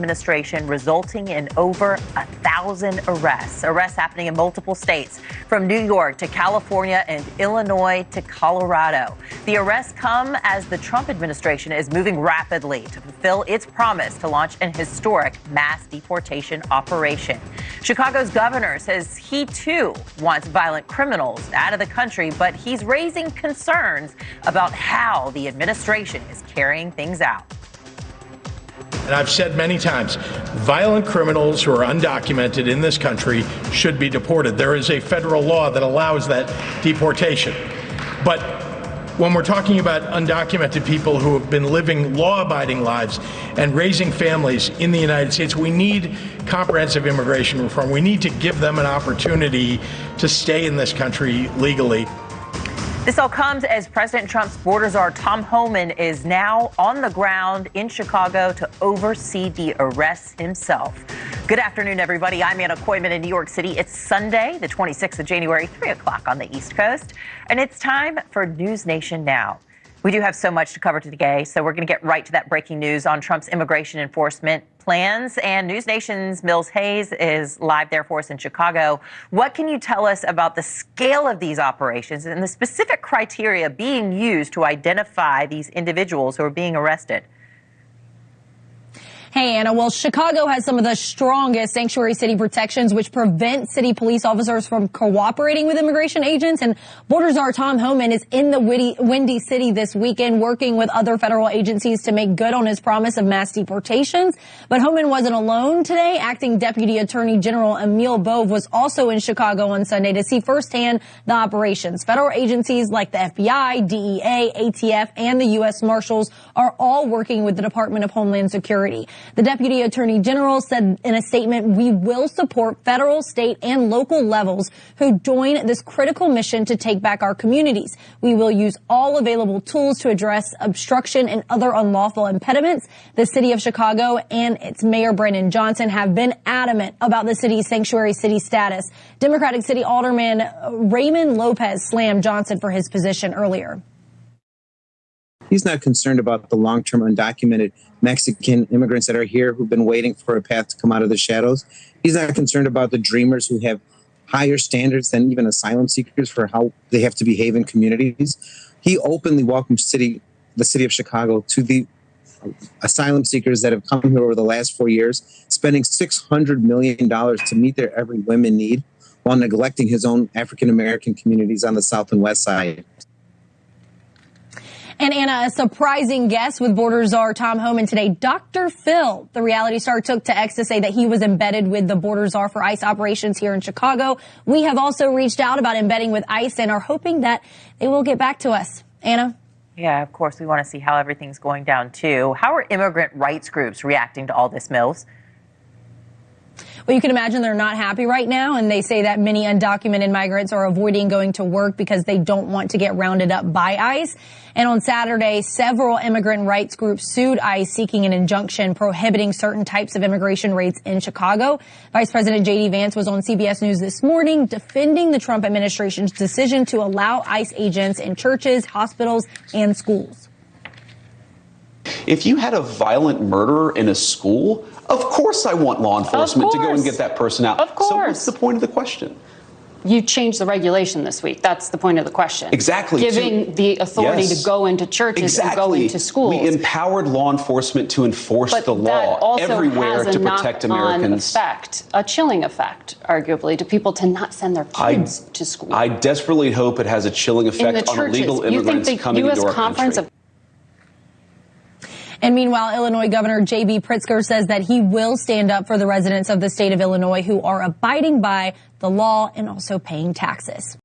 administration, resulting in over 1,000 arrests. Arrests happening in multiple states, from New York to California and Illinois to Colorado. The arrests come as the Trump administration is moving rapidly to fulfill its promise to launch an historic mass deportation operation. Chicago's governor says he too wants violent criminals out of the country, but he's raising concerns about how the administration is carrying things out. And I've said many times, violent criminals who are undocumented in this country should be deported. There is a federal law that allows that deportation. But when we're talking about undocumented people who have been living law-abiding lives and raising families in the United States, we need comprehensive immigration reform. We need to give them an opportunity to stay in this country legally. This all comes as President Trump's border czar, Tom Homan, is now on the ground in Chicago to oversee the arrests himself. Good afternoon, everybody. I'm Anna Koyman in New York City. It's Sunday, the 26th of January, 3 o'clock on the East Coast, and it's time for News Nation Now. We do have so much to cover today, so we're going to get right to that breaking news on Trump's immigration enforcement plans. And News Nation's Mills Hayes is live there for us in Chicago. What can you tell us about the scale of these operations and the specific criteria being used to identify these individuals who are being arrested? Hey, Anna. Well, Chicago has some of the strongest sanctuary city protections, which prevent city police officers from cooperating with immigration agents. And border czar Tom Homan is in the Windy City this weekend, working with other federal agencies to make good on his promise of mass deportations. But Homan wasn't alone today. Acting Deputy Attorney General Emil Bove was also in Chicago on Sunday to see firsthand the operations. Federal agencies like the FBI, DEA, ATF, and the U.S. Marshals are all working with the Department of Homeland Security. The Deputy Attorney General said in a statement, "We will support federal, state, and local levels who join this critical mission to take back our communities. We will use all available tools to address obstruction and other unlawful impediments." The city of Chicago and its Mayor Brandon Johnson have been adamant about the city's sanctuary city status. Democratic City Alderman Raymond Lopez slammed Johnson for his position earlier. He's not concerned about the long-term undocumented Mexican immigrants that are here who've been waiting for a path to come out of the shadows. He's not concerned about the dreamers who have higher standards than even asylum seekers for how they have to behave in communities. He openly welcomes the city of Chicago to the asylum seekers that have come here over the last 4 years, spending $600 million to meet their every whim and need while neglecting his own African-American communities on the South and West Side. And Anna, a surprising guest with border czar Tom Homan today. Dr. Phil, the reality star, took to X to say that he was embedded with the border czar for ICE operations here in Chicago. We have also reached out about embedding with ICE and are hoping that they will get back to us. Anna? Yeah, of course, we want to see how everything's going down, too. How are immigrant rights groups reacting to all this, Mills? Well, you can imagine they're not happy right now, and they say that many undocumented migrants are avoiding going to work because they don't want to get rounded up by ICE. And on Saturday, several immigrant rights groups sued ICE seeking an injunction prohibiting certain types of immigration raids in Chicago. Vice President J.D. Vance was on CBS News this morning defending the Trump administration's decision to allow ICE agents in churches, hospitals, and schools. If you had a violent murderer in a school, of course I want law enforcement to go and get that person out. Of course. So what's the point of the question? You changed the regulation this week. That's the point of the question. Exactly. Giving the authority to go into churches and go into schools. We empowered law enforcement to enforce the law everywhere to protect Americans. Effect, a chilling effect, arguably, to people to not send their kids to school. I desperately hope it has a chilling effect on illegal immigrants coming into our country. And meanwhile, Illinois Governor J.B. Pritzker says that he will stand up for the residents of the state of Illinois who are abiding by the law and also paying taxes.